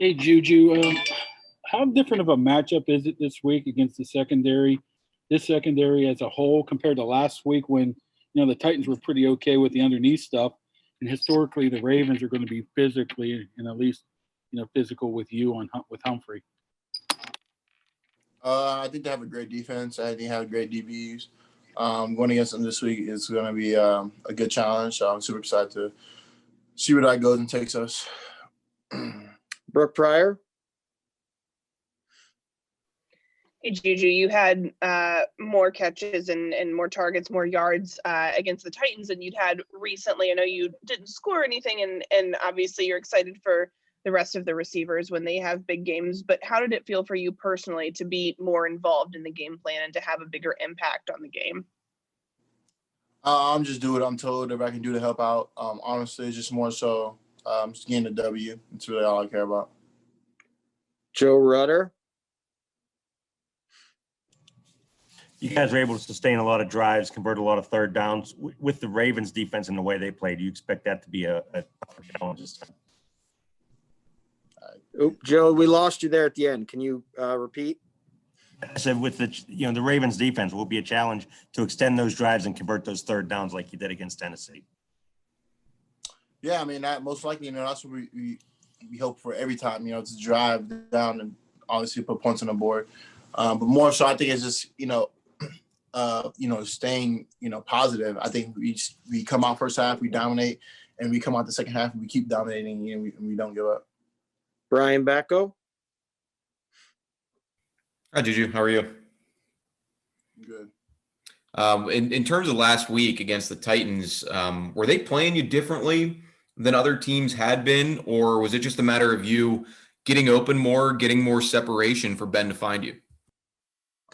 Hey, Juju, how different of a matchup is it this week against the secondary? This secondary as a whole compared to last week when the Titans were pretty okay with the underneath stuff, and historically the Ravens are going to be physically and at least physical with you with Humphrey. I think they have a great defense. I think they have great DBs. Going against them this week is going to be a good challenge. So I'm super excited to see where that goes and takes us. Brooke Pryor. Hey, Juju, you had more catches and more targets, more yards against the Titans than you'd had recently. I know you didn't score anything, and obviously you're excited for the rest of the receivers when they have big games. But how did it feel for you personally to be more involved in the game plan and to have a bigger impact on the game? I'm just doing what I'm told if I can do to help out. Honestly, it's just more so just getting a W. It's really all I care about. Joe Rudder. You guys were able to sustain a lot of drives, convert a lot of third downs. With the Ravens defense and the way they play, do you expect that to be a tougher challenge this time? Joe, we lost you there at the end. Can you repeat? I said with the Ravens defense will be a challenge to extend those drives and convert those third downs like you did against Tennessee. Yeah, I mean, that most likely, that's what we hope for every time, to drive down and obviously put points on the board. But more so, I think it's just, staying, positive. I think we come out first half, we dominate, and we come out the second half and we keep dominating and we don't give up. Brian Bacco. Hi, Juju. How are you? Good. In terms of last week against the Titans, were they playing you differently than other teams had been, or was it just a matter of you getting open more, getting more separation for Ben to find you?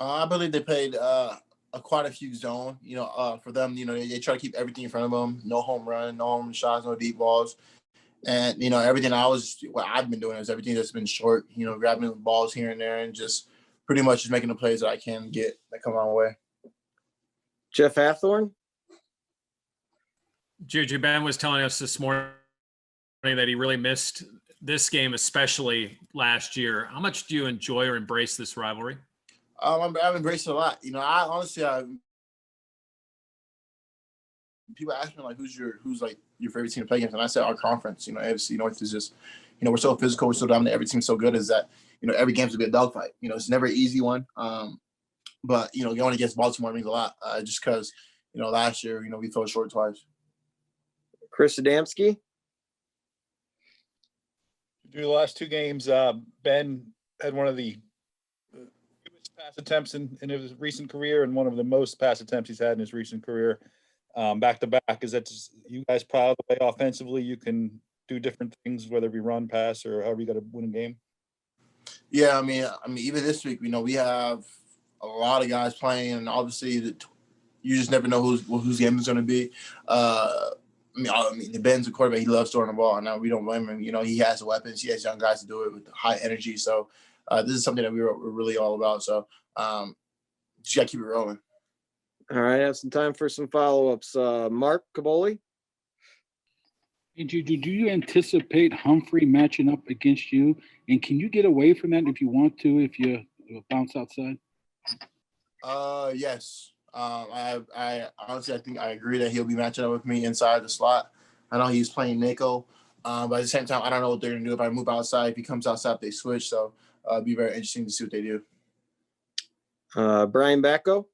I believe they played quite a few zone. For them, they try to keep everything in front of them. No home run, no home shots, no deep balls. And, everything what I've been doing is everything that's been short, grabbing the balls here and there and just pretty much just making the plays that I can get that come my way. Jeff Hathorn. Juju, Ben was telling us this morning that he really missed this game, especially last year. How much do you enjoy or embrace this rivalry? I've embraced it a lot. I honestly, people ask me like, who's your favorite team to play against? And I said our conference. AFC North is just, we're so physical, we're so dominant. Every team's so good is that, every game's a bit dogfight. It's never an easy one. But going against Baltimore means a lot. Just because last year we fell short twice. Chris Adamski. Through the last two games, Ben had one of the fewest pass attempts in his recent career and one of the most pass attempts he's had in his recent career, back to back. Is that just you guys proud of the way offensively you can do different things, whether it be run, pass, or however you got to win a game? Yeah, I mean, even this week, we have a lot of guys playing, and obviously, you just never know whose game is going to be. Ben's a quarterback; he loves throwing the ball, and now we don't blame him. He has the weapons; he has young guys to do it with high energy. So, this is something that we're really all about. So, just gotta keep it rolling. All right, I have some time for some follow-ups. Mark Caboli. Hey, Juju, do you anticipate Humphrey matching up against you? And can you get away from that if you want to, if you bounce outside? Yes. I honestly, I think I agree that he'll be matching up with me inside the slot. I know he's playing nickel, but at the same time, I don't know what they're going to do if I move outside. If he comes outside, they switch. So it'll be very interesting to see what they do. Brian Bacco.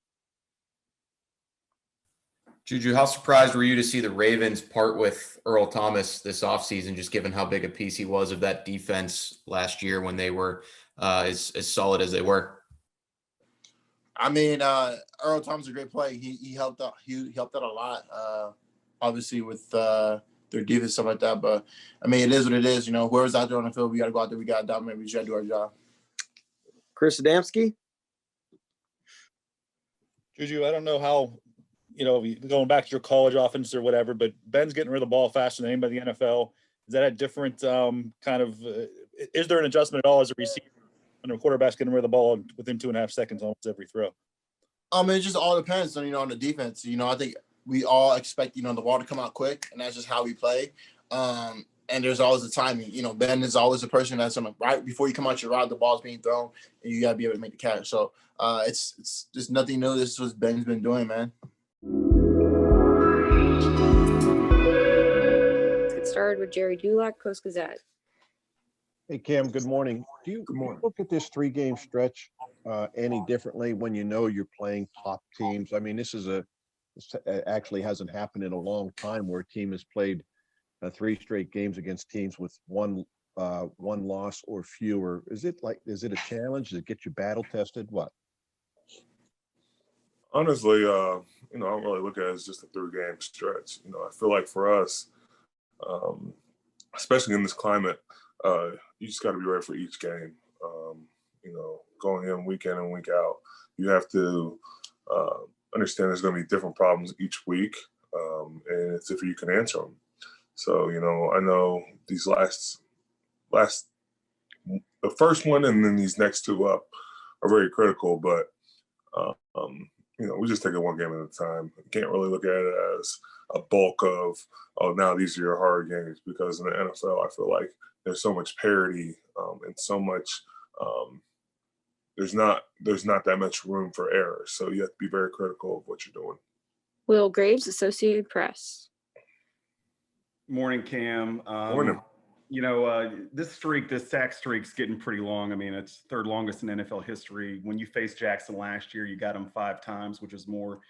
Juju, how surprised were you to see the Ravens part with Earl Thomas this offseason, just given how big a piece he was of that defense last year when they were as solid as they were? I mean, Earl Thomas is a great play. He helped out. He helped out a lot, obviously, with their defense and stuff like that. But, it is what it is. Whoever's out there on the field, we got to go out there. We got to dominate. We just got to do our job. Chris Adamski. Juju, I don't know how, going back to your college offense or whatever, but Ben's getting rid of the ball faster than anybody in the NFL. Is that a different is there an adjustment at all as a receiver when a quarterback's getting rid of the ball within 2.5 seconds almost every throw? It just all depends on, on the defense. I think we all expect, the ball to come out quick, and that's just how we play. and there's always the timing. You know, Ben is always the person that's on the, right before you come out your route, the ball's being thrown, and you got to be able to make the catch. So it's just nothing new. This is what Ben's been doing, man. Let's get started with Jerry Dulac, Coast Gazette. Hey, Cam, good morning. Do you Good morning. look at this 3-game stretch any differently when you know you're playing top teams? I mean, this actually hasn't happened in a long time where a team has played 3 straight games against teams with one loss or fewer. Is it a challenge? Does it get you battle tested? What? Honestly, I don't really look at it as just a 3-game stretch. I feel like for us, especially in this climate, you just got to be ready for each game. Going in week and week out, you have to understand there's going to be different problems each week, and it's if you can answer them. So, I know these the first one and then these next 2 up are very critical, but we just take it one game at a time. You can't really look at it as a bulk of, oh, now these are your hard games, because in the NFL, I feel like there's so much parity and so much there's not that much room for error. So you have to be very critical of what you're doing. Will Graves, Associated Press. Morning, Cam. Morning. This sack streak's getting pretty long. I mean, it's 3rd longest in NFL history. When you faced Jackson last year, you got him 5 times, which is more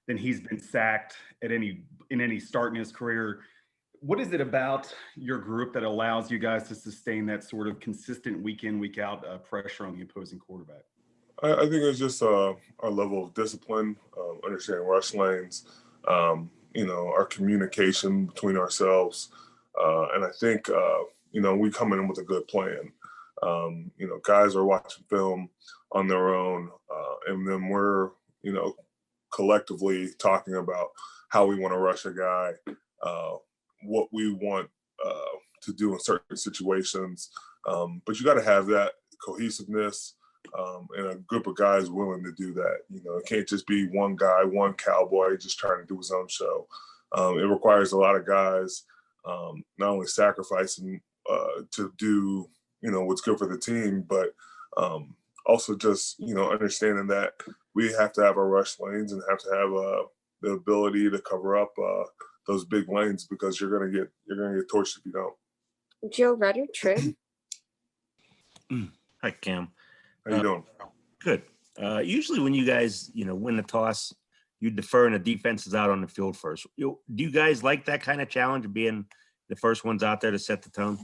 than he's been sacked in any start in his career. What is it about your group that allows you guys to sustain that sort of consistent week in, week out pressure on the opposing quarterback? I think it's just our level of discipline, understanding rush lanes, our communication between ourselves. And I think, we come in with a good plan. Guys are watching film on their own, and then we're, collectively talking about how we want to rush a guy, what we want to do in certain situations. But you got to have that cohesiveness and a group of guys willing to do that. It can't just be one guy, one cowboy just trying to do his own show. It requires a lot of guys not only sacrificing to do, what's good for the team, but also just, understanding that we have to have our rush lanes and have to have the ability to cover up those big lanes, because you're gonna get torched if you don't. Joe Rutter, Trib. Hi, Cam. How you doing? Good. Usually when you guys, win the toss, you defer and the defense is out on the field first. Do you guys like that kind of challenge of being the first ones out there to set the tone?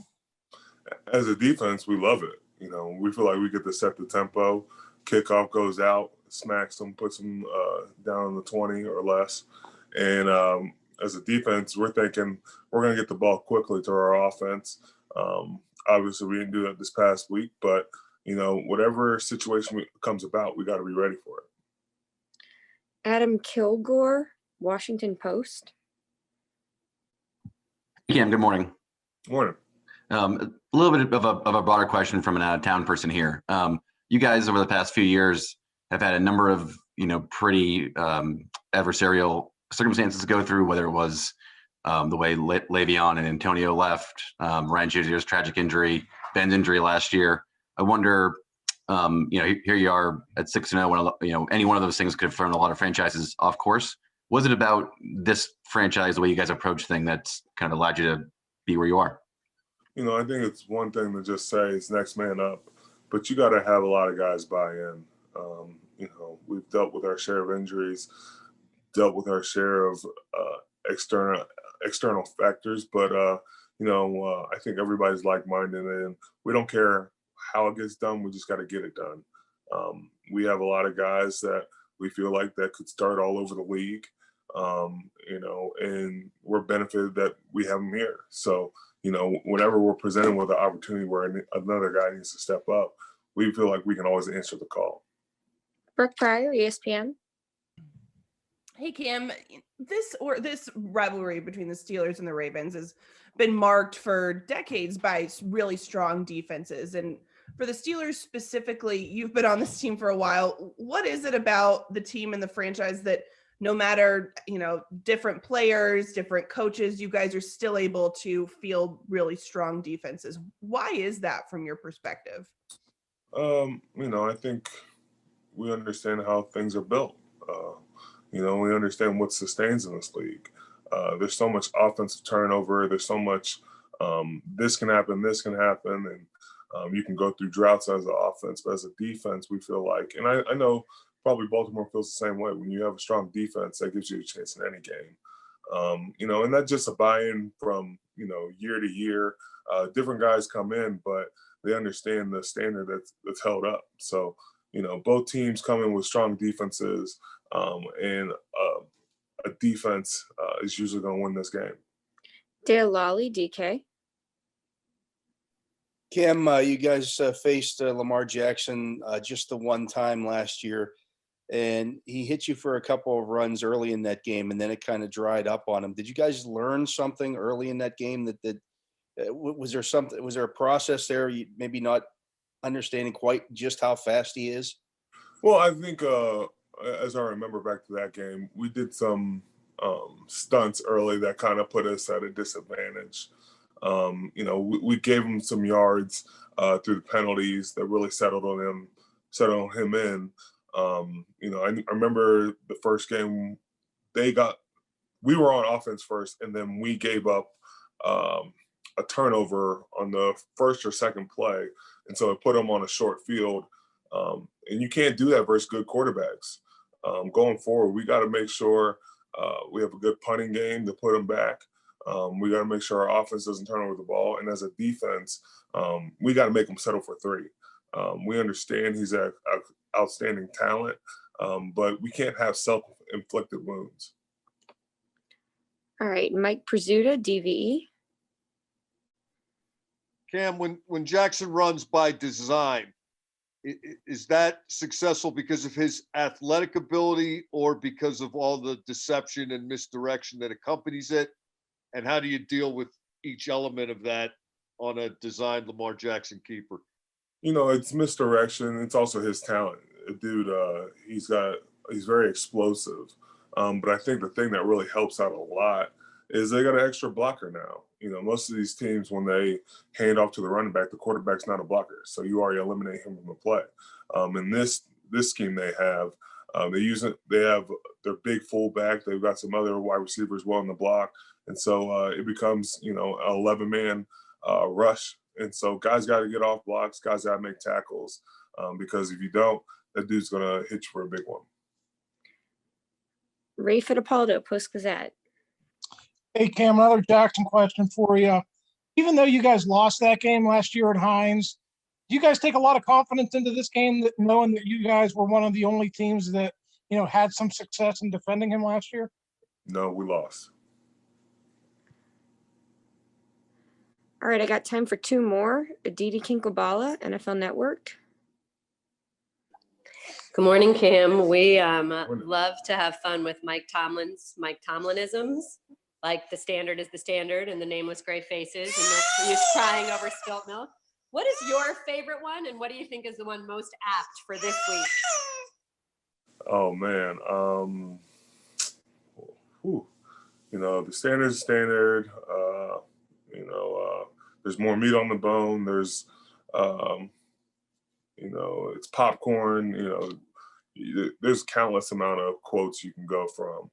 As a defense, we love it. We feel like we get to set the tempo. Kickoff goes out, smacks them, puts them down on the 20 or less. And as a defense, we're thinking we're going to get the ball quickly to our offense. Obviously, we didn't do that this past week, but, whatever situation comes about, we got to be ready for it. Adam Kilgore, Washington Post. Cam, good morning. Morning. A little bit of a broader question from an out-of-town person here. You guys, over the past few years, have had a number of, pretty adversarial circumstances to go through, whether it was the way Le'Veon and Antonio left, Ryan Shazier's tragic injury, Ben's injury last year. I wonder, here you are at 6-0, when, any one of those things could have thrown a lot of franchises off course. Was it about this franchise, the way you guys approach things, that's kind of allowed you to be where you are? I think it's one thing to just say it's next man up, but you got to have a lot of guys buy in. We've dealt with our share of injuries, dealt with our share of external factors, but I think everybody's like-minded, and we don't care how it gets done. We just got to get it done. We have a lot of guys that we feel like that could start all over the league, and we're benefited that we have them here. So, whenever we're presented with an opportunity where another guy needs to step up, we feel like we can always answer the call. Brooke Pryor, ESPN. Hey, Cam, this rivalry between the Steelers and the Ravens has been marked for decades by really strong defenses. And for the Steelers specifically, you've been on this team for a while. What is it about the team and the franchise that no matter, different players, different coaches, you guys are still able to field really strong defenses. Why is that from your perspective? I think we understand how things are built. We understand what sustains in this league. There's so much offensive turnover. There's so much this can happen, and you can go through droughts as an offense, but as a defense, we feel like, and I know probably Baltimore feels the same way. When you have a strong defense, that gives you a chance in any game. And that's just a buy-in from year to year. Different guys come in, but they understand the standard that's held up. So both teams come in with strong defenses, and a defense is usually going to win this game. Dale Lally, DK. Kim, you guys faced Lamar Jackson just the one time last year, and he hit you for a couple of runs early in that game, and then it kind of dried up on him. Did you guys learn something early in that game that was there a process there? You maybe not understanding quite just how fast he is? Well, I think as I remember back to that game, we did some stunts early that kind of put us at a disadvantage. We gave him some yards through the penalties that really settled him in. I remember the first game we were on offense first, and then we gave up a turnover on the first or second play. And so it put them on a short field. And you can't do that versus good quarterbacks. Going forward, we got to make sure we have a good punting game to put them back. We got to make sure our offense doesn't turn over the ball. And as a defense, we got to make them settle for 3. We understand he's an outstanding talent, but we can't have self-inflicted wounds. All right, Mike Prizzuta, DVE. Cam, when Jackson runs by design, is that successful because of his athletic ability or because of all the deception and misdirection that accompanies it? And how do you deal with each element of that on a designed Lamar Jackson keeper? It's misdirection. It's also his talent. Dude, he's very explosive. But I think the thing that really helps out a lot is they got an extra blocker now. Most of these teams, when they hand off to the running back, the quarterback's not a blocker. So you already eliminate him from the play. In this scheme they have, they have their big fullback. They've got some other wide receivers well in the block. And so it becomes, an 11-man rush. And so guys got to get off blocks. Guys got to make tackles because if you don't, that dude's going to hit you for a big one. Ray Fittipaldo, Post-Gazette. Hey, Cam, another Jackson question for you. Even though you guys lost that game last year at Heinz, do you guys take a lot of confidence into this game, that knowing that you guys were one of the only teams that, had some success in defending him last year? No, we lost. All right, I got time for 2 more. Aditi Kinkabala, NFL Network. Good morning, Cam. We love to have fun with Mike Tomlinisms. Like the standard is the standard and the nameless gray faces and no use crying over spilt milk. What is your favorite one, and what do you think is the one most apt for this week? Oh man, the standard is standard. There's more meat on the bone. There's, it's popcorn. There's countless amount of quotes you can go from.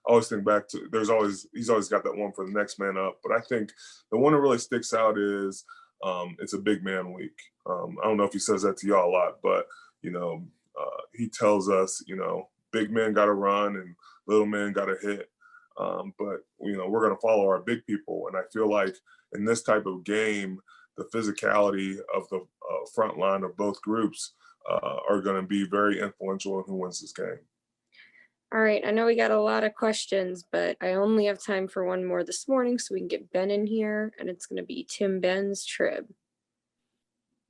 I always think back to he's always got that one for the next man up. But I think the one that really sticks out is it's a big man week. I don't know if he says that to y'all a lot, but he tells us, big men got to run and little men got to hit. But we're going to follow our big people. And I feel like in this type of game, the physicality of the front line of both groups are going to be very influential in who wins this game. All right, I know we got a lot of questions, but I only have time for one more this morning, so we can get Ben in here, and it's going to be Tim Ben's Trib.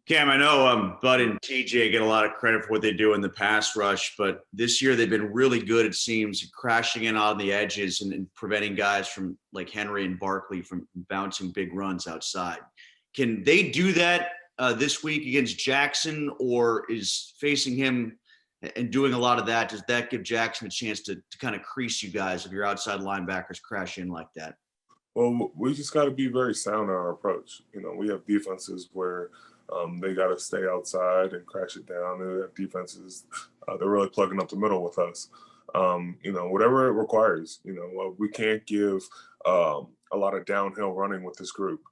Cam, I know Bud and TJ get a lot of credit for what they do in the pass rush, but this year they've been really good, it seems, crashing in on the edges and preventing guys like Henry and Barkley from bouncing big runs outside. Can they do that this week against Jackson, or is facing him and doing a lot of that, does that give Jackson a chance to kind of crease you guys if your outside linebackers crash in like that? Well, we just got to be very sound in our approach. You know, we have defenses where they got to stay outside and crash it down. And we have defenses, they're really plugging up the middle with us. You know, whatever it requires. You know, we can't give a lot of downhill running with this group.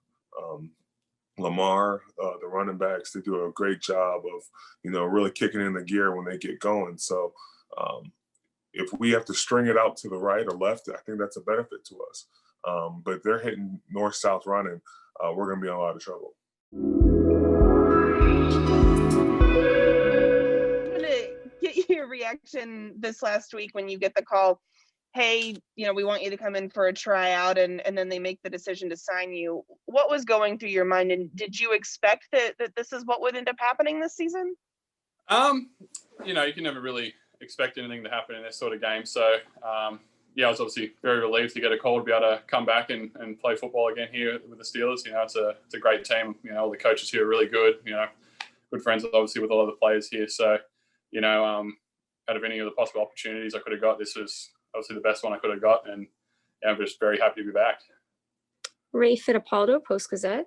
Lamar, the running backs, they do a great job of, you know, really kicking in the gear when they get going. So if we have to string it out to the right or left, I think that's a benefit to us. But if they're hitting north-south running, we're going to be in a lot of trouble. I'm going to get your reaction this last week when you get the call, hey, you know, we want you to come in for a tryout, and then they make the decision to sign you. What was going through your mind, and did you expect that this is what would end up happening this season? You know, you can never really expect anything to happen in this sort of game. So, yeah, I was obviously very relieved to get a call to be able to come back and play football again here with the Steelers. You know, it's a great team. You know, all the coaches here are really good. You know, good friends obviously with all of the players here. So, you know, out of any of the possible opportunities I could have got, this was obviously the best one I could have got, and yeah, I'm just very happy to be back. Ray Fittipaldo, Post-Gazette.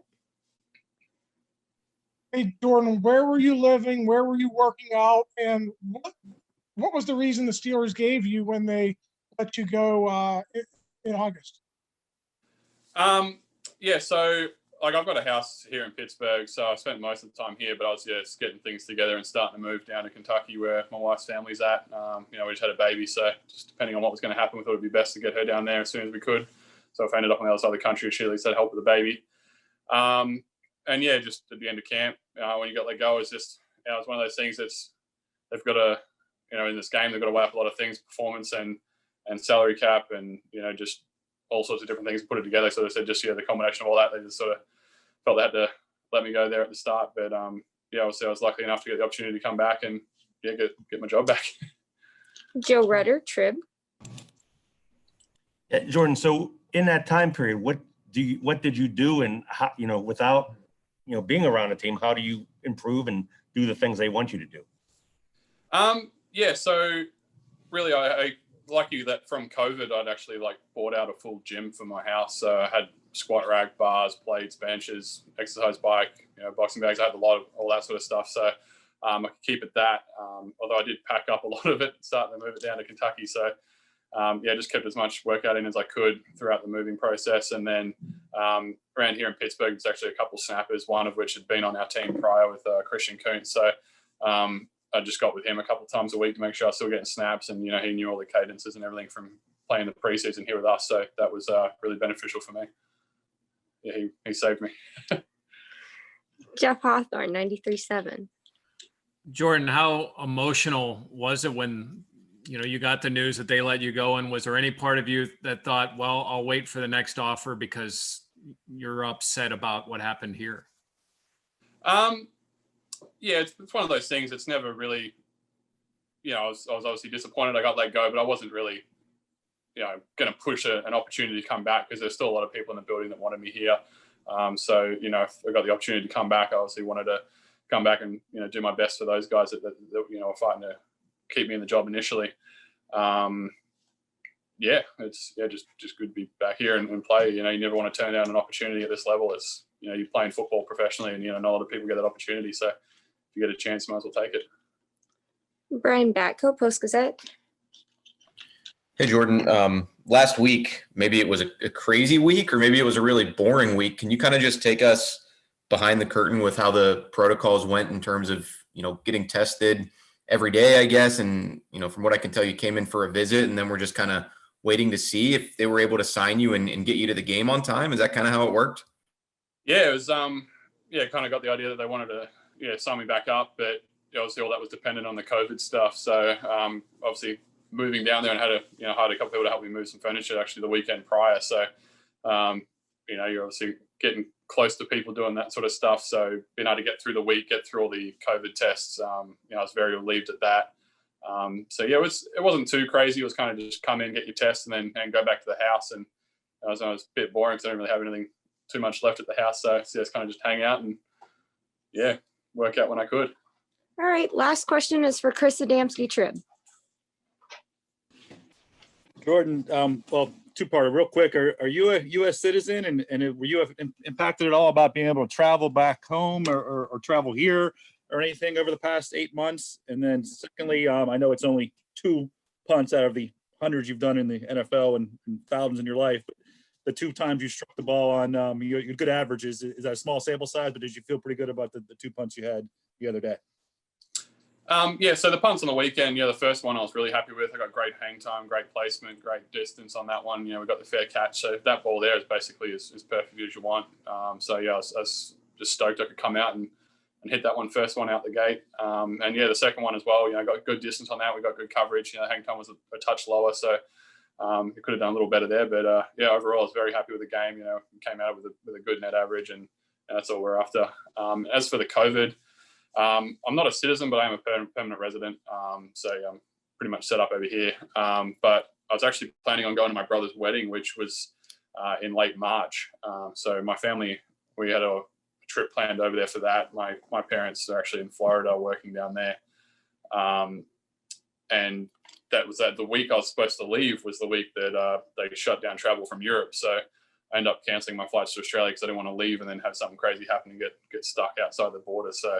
Hey, Jordan, where were you living? Where were you working out? And what was the reason the Steelers gave you when they let you go in August? Yeah, so like I've got a house here in Pittsburgh, so I spent most of the time here, but I was just getting things together and starting to move down to Kentucky where my wife's family's at. You know, we just had a baby, so just depending on what was going to happen, we thought it'd be best to get her down there as soon as we could. So if I ended up on the other side of the country, she at least had help with the baby. And yeah, just at the end of camp, when you got let go, it's just, you know, it's one of those things that's, they've got to, you know, in this game, they've got to weigh up a lot of things, performance and salary cap and, you know, just all sorts of different things, put it together. So they said just, yeah, the combination of all that, they just sort of felt they had to let me go there at the start. But yeah, obviously I was lucky enough to get the opportunity to come back and yeah, get my job back. Joe Rudder, Trib. Yeah, Jordan, so in that time period, what did you do, and how, you know, without, you know, being around a team, how do you improve and do the things they want you to do? Yeah, so really I lucky that from COVID, I'd actually like bought out a full gym for my house. So I had squat rack, bars, plates, benches, exercise bike, you know, boxing bags. I had a lot of all that sort of stuff. So I could keep it that. Although I did pack up a lot of it, starting to move it down to Kentucky. So yeah, just kept as much workout in as I could throughout the moving process. And then around here in Pittsburgh, there's actually a couple snappers, one of which had been on our team prior with Christian Kuntz. So I just got with him a couple of times a week to make sure I was still getting snaps. And, you know, he knew all the cadences and everything from playing the preseason here with us. So that was really beneficial for me. Yeah, he saved me. Jeff Hawthorne, 93.7. Jordan, how emotional was it when, you know, you got the news that they let you go? And was there any part of you that thought, well, I'll wait for the next offer because you're upset about what happened here? Yeah, it's one of those things. It's never really, you know, I was obviously disappointed I got let go, but I wasn't really, you know, going to push an opportunity to come back because there's still a lot of people in the building that wanted me here. So, you know, if I got the opportunity to come back, I obviously wanted to come back and, you know, do my best for those guys that you know, are fighting to keep me in the job initially. Yeah, it's just good to be back here and play. You know, you never want to turn down an opportunity at this level. It's, you know, you're playing football professionally and, you know, not a lot of people get that opportunity. So if you get a chance, you might as well take it. Brian Batko, Post-Gazette. Hey, Jordan. Last week, maybe it was a crazy week or maybe it was a really boring week. Can you kind of just take us behind the curtain with how the protocols went in terms of, you know, getting tested every day, I guess? And, you know, from what I can tell, you came in for a visit and then we're just kind of waiting to see if they were able to sign you and get you to the game on time. Is that kind of how it worked? Yeah, it was, yeah, kind of got the idea that they wanted to, yeah, sign me back up, but obviously all that was dependent on the COVID stuff. So obviously moving down there and hired a couple people to help me move some furniture actually the weekend prior. So, you know, you're obviously getting close to people doing that sort of stuff. So being able to get through the week, get through all the COVID tests, you know, I was very relieved at that. So yeah, it wasn't too crazy. It was kind of just come in, get your test and go back to the house. And it was a bit boring because I didn't really have anything too much left at the house. So it's kind of just hang out and yeah, work out when I could. All right, last question is for Chris Adamski-Tribb. Jordan, well, two-parter, real quick. Are you a U.S. citizen, and were you impacted at all about being able to travel back home or travel here or anything over the past 8 months? And then secondly, I know it's only 2 punts out of the hundreds you've done in the NFL and thousands in your life, but the 2 times you struck the ball on your good averages, is that a small sample size, but did you feel pretty good about the 2 punts you had the other day? Yeah, so the punts on the weekend, the first one I was really happy with. I got great hang time, great placement, great distance on that one. We got the fair catch. So that ball there is basically as perfect as you want. So yeah, I was just stoked I could come out and hit that first one out the gate. And yeah, the second one as well, I got good distance on that. We got good coverage. Hang time was a touch lower. So we could have done a little better there. But yeah, overall, I was very happy with the game. Came out with a good net average, and that's all we're after. As for the COVID, I'm not a citizen, but I am a permanent resident. So I'm pretty much set up over here. But I was actually planning on going to my brother's wedding, which was in late March. So my family, we had a trip planned over there for that. My parents are actually in Florida working down there. And that was the week I was supposed to leave was the week that they shut down travel from Europe. So I ended up canceling my flights to Australia because I didn't want to leave and then have something crazy happen and get stuck outside the border. So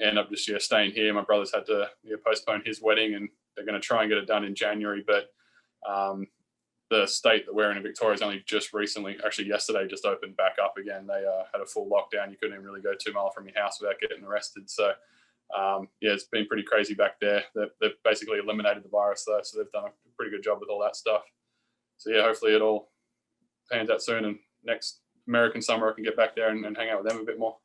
end up just staying here. My brother's had to postpone his wedding, and they're going to try and get it done in January. But the state that we're in Victoria has only just recently, actually yesterday, just opened back up again. They had a full lockdown. You couldn't even really go 2 miles from your house without getting arrested. So yeah, it's been pretty crazy back there. They've basically eliminated the virus though, so they've done a pretty good job with all that stuff. So yeah, hopefully it all pans out soon, and next American summer I can get back there and hang out with them a bit more.